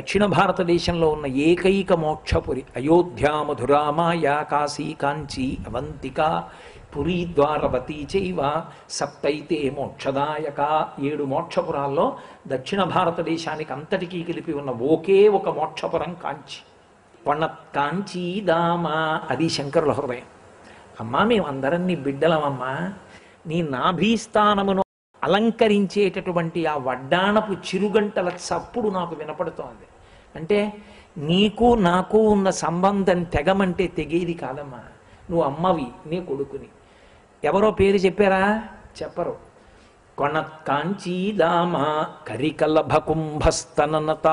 దక్షిణ భారతదేశంలో ఉన్న ఏకైక మోక్షపురి. అయోధ్య, మధురా, మాయా, కాశీ, కాంచీ, అవంతిక, పురీ, ద్వారవతీ చైవ సప్తైతే మోక్షదాయక. 7 మోక్షపురాల్లో దక్షిణ భారతదేశానికి అంతటికీ కలిపి ఉన్న ఒకే ఒక మోక్షపురం కాంచి. కాంచీదామా, అది శంకరుల హృదయం. అమ్మా, మేమందరం నీ బిడ్డలమమ్మా, నీ నాభీస్థానమును అలంకరించేటటువంటి ఆ వడ్డాణపు చిరుగంటల చప్పుడు నాకు వినపడుతోంది. అంటే నీకు నాకు ఉన్న సంబంధం తెగమంటే తెగేది కాదమ్మా. నువ్వు అమ్మవి, నీ కొడుకుని. ఎవరో పేరు చెప్పారా? చెప్పరు. కాంచీదామా కరికలభ కుంభస్తననత.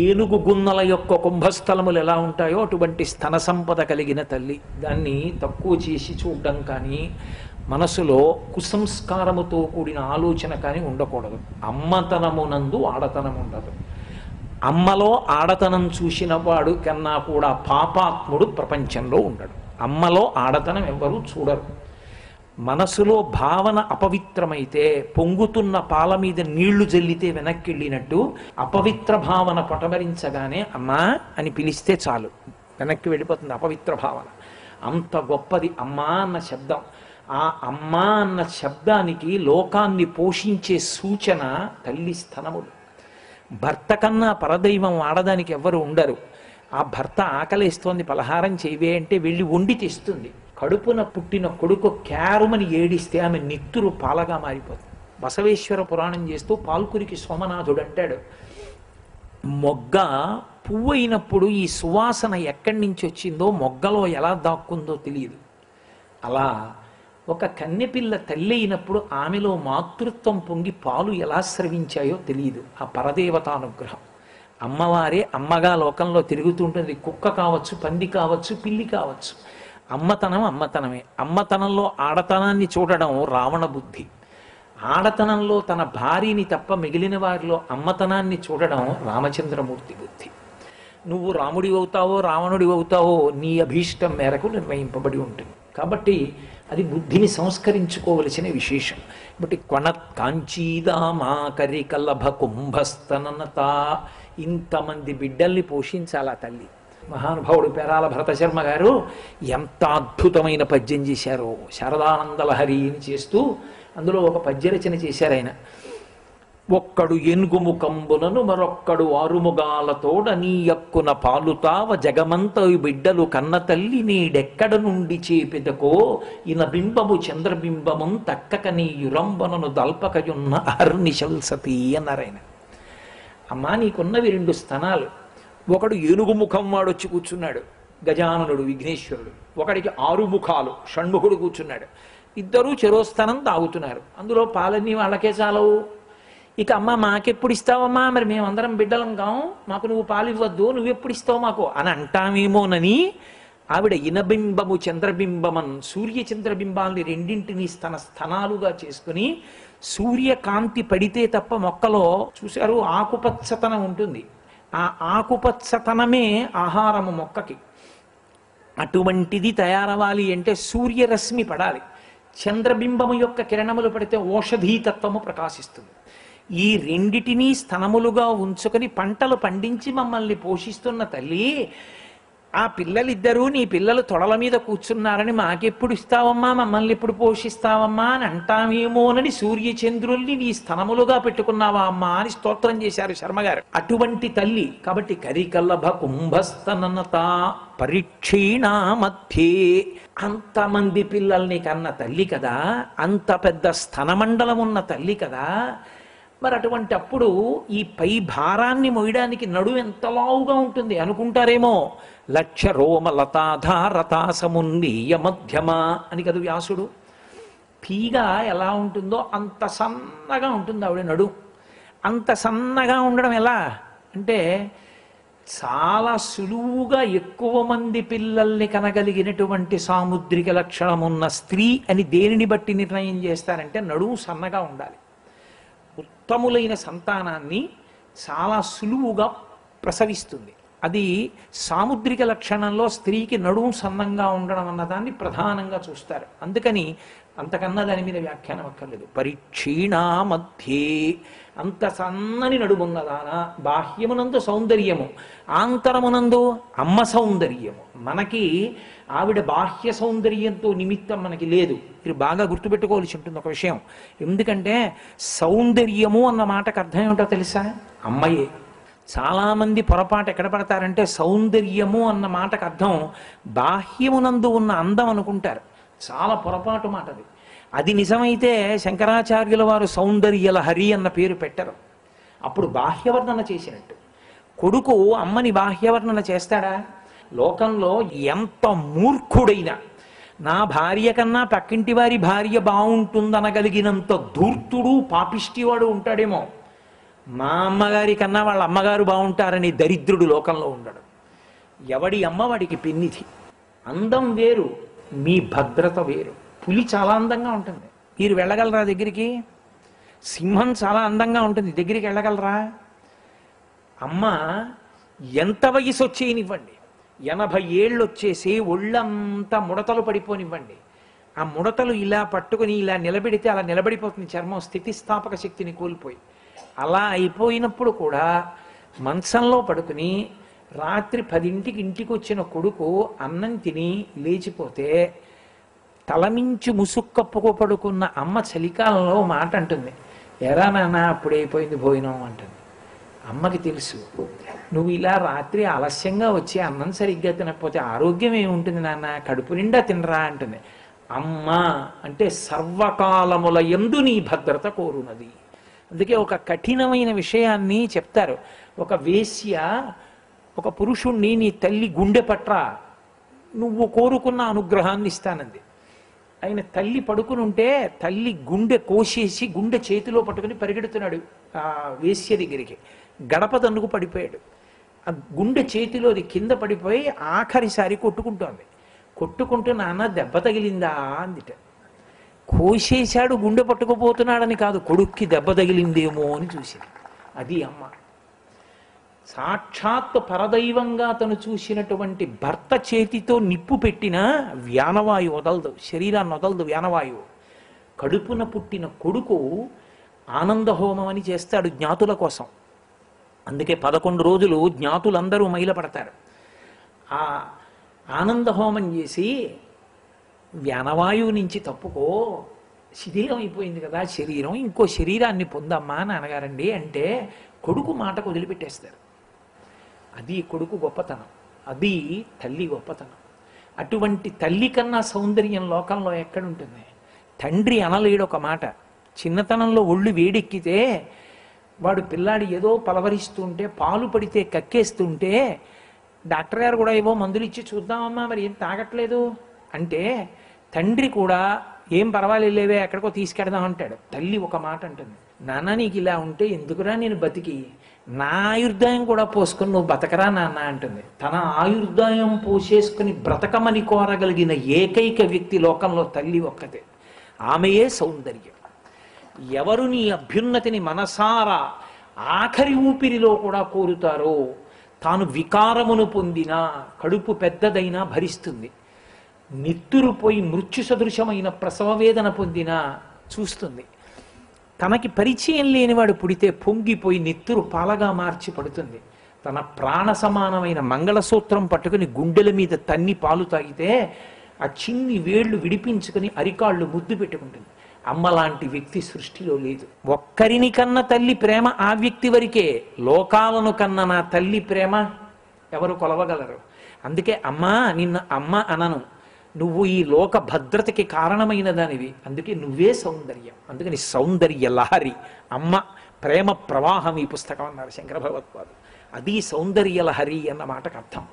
ఏనుగు గున్నల యొక్క కుంభస్థలములు ఎలా ఉంటాయో అటువంటి స్తన సంపద కలిగిన తల్లి. దాన్ని తక్కువ చేసి చూడడం కానీ, మనసులో కుసంస్కారముతో కూడిన ఆలోచన కానీ ఉండకూడదు. అమ్మతనమునందు ఆడతనం ఉండదు. అమ్మలో ఆడతనం చూసిన వాడు కన్నా కూడా పాపాత్ముడు ప్రపంచంలో ఉండడు. అమ్మలో ఆడతనం ఎవ్వరూ చూడరు. మనసులో భావన అపవిత్రమైతే పొంగుతున్న పాల మీద నీళ్లు జల్లితే వెనక్కి వెళ్ళినట్టు అపవిత్ర భావన పటమరించగానే అమ్మా అని పిలిస్తే చాలు, వెనక్కి వెళ్ళిపోతుంది అపవిత్ర భావన. అంత గొప్పది అమ్మా అన్న శబ్దం. ఆ అమ్మా అన్న శబ్దానికి లోకాన్ని పోషించే సూచన తల్లి స్తనములు. భర్త కన్నా పరదైవం ఆడదానికి ఎవ్వరు ఉండరు. ఆ భర్త ఆకలేస్తోంది, పలహారం చేయవే అంటే వెళ్ళి వండి తెస్తుంది. కడుపున పుట్టిన కొడుకు క్యారుమని ఏడిస్తే ఆమె నిత్తురు పాలగా మారిపోతుంది. బసవేశ్వర పురాణం చేస్తూ పాల్కురికి సోమనాథుడు అంటాడు, మొగ్గ పువ్వు అయినప్పుడు ఈ సువాసన ఎక్కడి నుంచి వచ్చిందో మొగ్గలో ఎలా దాక్కుందో తెలియదు. అలా ఒక కన్నెపిల్ల తల్లి అయినప్పుడు ఆమెలో మాతృత్వం పొంగి పాలు ఎలా స్రవించాయో తెలియదు. ఆ పరదేవతానుగ్రహం. అమ్మవారే అమ్మగా లోకంలో తిరుగుతుంటుంది. కుక్క కావచ్చు, పంది కావచ్చు, పిల్లి కావచ్చు. అమ్మతనం అమ్మతనమే. అమ్మతనంలో ఆడతనాన్ని చూడడం రావణ బుద్ధి. ఆడతనంలో తన భార్యని తప్ప మిగిలిన వారిలో అమ్మతనాన్ని చూడడం రామచంద్రమూర్తి బుద్ధి. నువ్వు రాముడి అవుతావో రావణుడి అవుతావో నీ అభీష్టం మేరకు నిర్ణయింపబడి ఉంటుంది. కాబట్టి అది బుద్ధిని సంస్కరించుకోవలసిన విశేషం. బట్టి కాంచీదామా కరికలభ కుంభస్తననత. ఇంతమంది బిడ్డల్ని పోషించాలా తల్లి. మహానుభావుడు పేరాల భరతశర్మ గారు ఎంత అద్భుతమైన పద్యం చేశారో. శారదానందలహరి అని చేస్తూ అందులో ఒక పద్యరచన చేశారు ఆయన. ఒక్కడు ఎనుగుముకంబులను మరొక్కడు ఆరుముగాలతోడ నీ యక్కున పాలుతావ జగమంత బిడ్డలు కన్న తల్లి నీడెక్కడ నుండి చేపెదకో ఇన బింబము చంద్రబింబము తక్కక నీ యురంబనను దల్పకయున్న అహర్నిశల్సతి అన్నారాయన. అమ్మా, నీకున్నవి 2 స్తనాలు. ఒకడు ఏనుగు ముఖం వాడు వచ్చి కూర్చున్నాడు, గజాననుడు విఘ్నేశ్వరుడు. ఒకడికి 6 ముఖాలు, షణ్ముఖుడు కూర్చున్నాడు. ఇద్దరూ చెరోస్తనం తాగుతున్నారు. అందులో పాలన్నీ వాళ్ళకే చాలవు. ఇక అమ్మ మాకెప్పుడు ఇస్తావమ్మా, మరి మేమందరం బిడ్డలం కావు, మాకు నువ్వు పాలు ఇవ్వద్దు, నువ్వెప్పుడు ఇస్తావు మాకు అని అంటామేమోనని ఆవిడ ఇనబింబము చంద్రబింబమన్ సూర్యచంద్రబింబాల్ని రెండింటినీ తన స్థనాలుగా చేసుకుని సూర్యకాంతి పడితే తప్ప మొక్కలో చూశారు ఆకుపచ్చతనం ఉంటుంది. ఆ ఆకుపచ్చతనమే ఆహారము మొక్కకి. అటువంటిది తయారవ్వాలి అంటే సూర్యరశ్మి పడాలి. చంద్రబింబము యొక్క కిరణములు పడితే ఓషధీతత్వము ప్రకాశిస్తుంది. ఈ రెండిటినీ స్తనములుగా ఉంచుకొని పంటలు పండించి మమ్మల్ని పోషిస్తున్న తల్లి, ఆ పిల్లలిద్దరూ నీ పిల్లలు తొడల మీద కూర్చున్నారని మాకెప్పుడు ఇస్తావమ్మా, మమ్మల్ని ఎప్పుడు పోషిస్తావమ్మా అని అంటామేమోనని సూర్యచంద్రుల్ని నీ స్తనములుగా పెట్టుకున్నావా అమ్మా అని స్తోత్రం చేశారు శర్మగారు. అటువంటి తల్లి. కాబట్టి కరికల్లభ కుంభస్తననత పరీక్షీణా మధ్యే. అంతమంది పిల్లల్ని కన్న తల్లి కదా, అంత పెద్ద స్తనమండలం ఉన్న తల్లి కదా. మరి అటువంటి అప్పుడు ఈ పై భారాన్ని మోయడానికి నడుము ఎంత లావుగా ఉంటుంది అనుకుంటారేమో. లక్ష రోమ లతాధారతాసమున్నీయ మధ్యమ అని కదా వ్యాసుడు. తీగ ఎలా ఉంటుందో అంత సన్నగా ఉంటుంది ఆవిడ నడుము. అంత సన్నగా ఉండడం ఎలా అంటే చాలా సులువుగా ఎక్కువ మంది పిల్లల్ని కనగలిగినటువంటి సాముద్రిక లక్షణం ఉన్న స్త్రీ అని దేనిని బట్టి నిర్ణయం చేస్తారంటే నడుము సన్నగా ఉండాలి. ఉత్తములైన సంతానాన్ని చాలా సులువుగా ప్రసవిస్తుంది. అది సాముద్రిక లక్షణంలో స్త్రీకి నడుము సన్నంగా ఉండడం అన్నదాన్ని ప్రధానంగా చూస్తారు. అందుకని అంతకన్నా దాని మీద వ్యాఖ్యానం అక్కర్లేదు. పరిక్షీణా మధ్యే, అంత సన్నని నడుమున్నదానా, బాహ్యమునందు సౌందర్యము, ఆంతరమునందు అమ్మ సౌందర్యము. మనకి ఆవిడ బాహ్య సౌందర్యంతో నిమిత్తం మనకి లేదు. మీరు బాగా గుర్తుపెట్టుకోవాల్సి ఉంటుంది ఒక విషయం. ఎందుకంటే సౌందర్యము అన్న మాటకు అర్థం ఏమిటో తెలుసా? అమ్మయే. చాలామంది పొరపాటు ఎక్కడ పడతారంటే సౌందర్యము అన్న మాటకు అర్థం బాహ్యమునందు ఉన్న అందం అనుకుంటారు. చాలా పొరపాటు మాట అది. అది నిజమైతే శంకరాచార్యుల వారు సౌందర్యలహరి అన్న పేరు పెట్టరు. అప్పుడు బాహ్యవర్ణన చేసినట్టు. కొడుకు అమ్మని బాహ్యవర్ణన చేస్తాడా? లోకంలో ఎంత మూర్ఖుడైనా నా భార్య కన్నా పక్కింటి వారి భార్య బాగుంటుందనగలిగినంత ధూర్తుడు పాపిష్టివాడు ఉంటాడేమో. మా అమ్మగారి కన్నా వాళ్ళ అమ్మగారు బాగుంటారని దరిద్రుడు లోకంలో ఉండడు. ఎవడి అమ్మ వాడికి పెన్నిధి. అందం వేరు, మీ భద్రత వేరు. పులి చాలా అందంగా ఉంటుంది, మీరు వెళ్ళగలరా దగ్గరికి? సింహం చాలా అందంగా ఉంటుంది, దగ్గరికి వెళ్ళగలరా? అమ్మ ఎంత వయసు వచ్చేయనివ్వండి, 80 ఏళ్ళు వచ్చేసి ఒళ్ళంతా ముడతలు పడిపోనివ్వండి, ఆ ముడతలు ఇలా పట్టుకుని ఇలా నిలబెడితే అలా నిలబడిపోతుంది చర్మం, స్థితిస్థాపక శక్తిని కోల్పోయి. అలా అయిపోయినప్పుడు కూడా మంచంలో పడుకుని రాత్రి 10ంటికి ఇంటికి వచ్చిన కొడుకు అన్నం తిని లేచిపోతే తలమించి ముసుక్కప్పుకో పడుకున్న అమ్మ చలికాలంలో మాట అంటుంది, ఎరా నాన్న అప్పుడైపోయింది భోజనం అంటుంది. అమ్మకి తెలుసు, నువ్వు ఇలా రాత్రి ఆలస్యంగా వచ్చి అన్నం సరిగ్గా తినకపోతే ఆరోగ్యం ఏముంటుంది నాన్న, కడుపు నిండా తినరా అంటుంది. అమ్మ అంటే సర్వకాలముల యందు నీ భద్రత కోరునది. అందుకే ఒక కఠినమైన విషయాన్ని చెప్తారు. ఒక వేశ్య ఒక పురుషుణ్ణి, నీ తల్లి గుండె పట్రా, నువ్వు కోరుకున్న అనుగ్రహాన్ని ఇస్తానంది. ఆయన తల్లి పడుకుని ఉంటే తల్లి గుండె కోసేసి గుండె చేతిలో పట్టుకుని పరిగెడుతున్నాడు ఆ వేశ్య దగ్గరికి. గడప దన్నుకు పడిపోయాడు. ఆ గుండె చేతిలోది కింద పడిపోయి ఆఖరిసారి కొట్టుకుంటోంది. కొట్టుకుంటూ నాన్న దెబ్బ తగిలిందా అందిట. కోసేశాడు, గుండె పట్టుకుపోతున్నాడని కాదు, కొడుక్కి దెబ్బ తగిలిందేమో అని చూసింది. అది అమ్మ. సాక్షాత్ పరదైవంగా తను చూసినటువంటి భర్త చేతితో నిప్పు పెట్టినా వ్యానవాయువు వదలదు, శరీరాన్ని వదలదు వ్యానవాయువు. కడుపున పుట్టిన కొడుకు ఆనందహోమం అని చేస్తాడు జ్ఞాతుల కోసం. అందుకే 11 రోజులు జ్ఞాతులందరూ మైలపడతారు. ఆ ఆనందహోమం చేసి వ్యానవాయువు నుంచి తప్పుకో, శిథిలం అయిపోయింది కదా శరీరం, ఇంకో శరీరాన్ని పొందమ్మా నాన్నగారండి అంటే కొడుకు మాటకు వదిలిపెట్టేస్తారు. అది కొడుకు గొప్పతనం, అది తల్లి గొప్పతనం. అటువంటి తల్లి కన్నా సౌందర్యం లోకంలో ఎక్కడుంటుంది? తండ్రి అనలేడు ఒక మాట. చిన్నతనంలో ఒళ్ళు వేడెక్కితే వాడు పిల్లాడు ఏదో పలవరిస్తుంటే, పాలు పడితే కక్కేస్తుంటే డాక్టర్ గారు కూడా ఏవో మందులు ఇచ్చి చూద్దామమ్మా మరి ఏం తాగట్లేదు అంటే తండ్రి కూడా ఏం పర్వాలేవే ఎక్కడికో తీసుకెడదాం అంటాడు. తల్లి ఒక మాట అంటుంది, నాన్న నీకు ఇలా ఉంటే ఎందుకురా నేను బతికి, నా ఆయుర్దాయం కూడా పోసుకొని నువ్వు బతకరా నాన్న అంటుంది. తన ఆయుర్దాయం పోసేసుకుని బ్రతకమని కోరగలిగిన ఏకైక వ్యక్తి లోకంలో తల్లి ఒక్కతే. ఆమెయే సౌందర్యం. ఎవరు నీ అభ్యున్నతిని మనసారా ఆఖరి ఊపిరిలో కూడా కోరుతారో తాను వికారమును పొందినా, కడుపు పెద్దదైనా భరిస్తుంది. నెత్తురు పోయి మృత్యు సదృశమైన ప్రసవ వేదన పొందినా చూస్తుంది. తనకి పరిచయం లేనివాడు పుడితే పొంగిపోయి నెత్తురు పాలగా మార్చి పడుతుంది. తన ప్రాణ సమానమైన మంగళసూత్రం పట్టుకుని గుండెల మీద తన్ని పాలు తాగితే ఆ చిన్ని వేళ్లు విడిపించుకుని అరికాళ్ళు ముద్దు పెట్టుకుంటుంది. అమ్మ లాంటి వ్యక్తి సృష్టిలో లేదు. ఒక్కరిని కన్న తల్లి ప్రేమ ఆ వ్యక్తి వరకే. లోకాలను కన్న నా తల్లి ప్రేమ ఎవరు కొలవగలరు? అందుకే అమ్మా నిన్ను అమ్మ అనను, నువ్వు ఈ లోక భద్రతకి కారణమైన దానివి, అందుకే నువ్వే సౌందర్యం. అందుకని సౌందర్య లహరి అమ్మ, ప్రేమ ప్రవాహం ఈ పుస్తకం అన్నారు శంకర భగవత్పాదులు. అది సౌందర్య లహరి అన్న మాటకు అర్థం.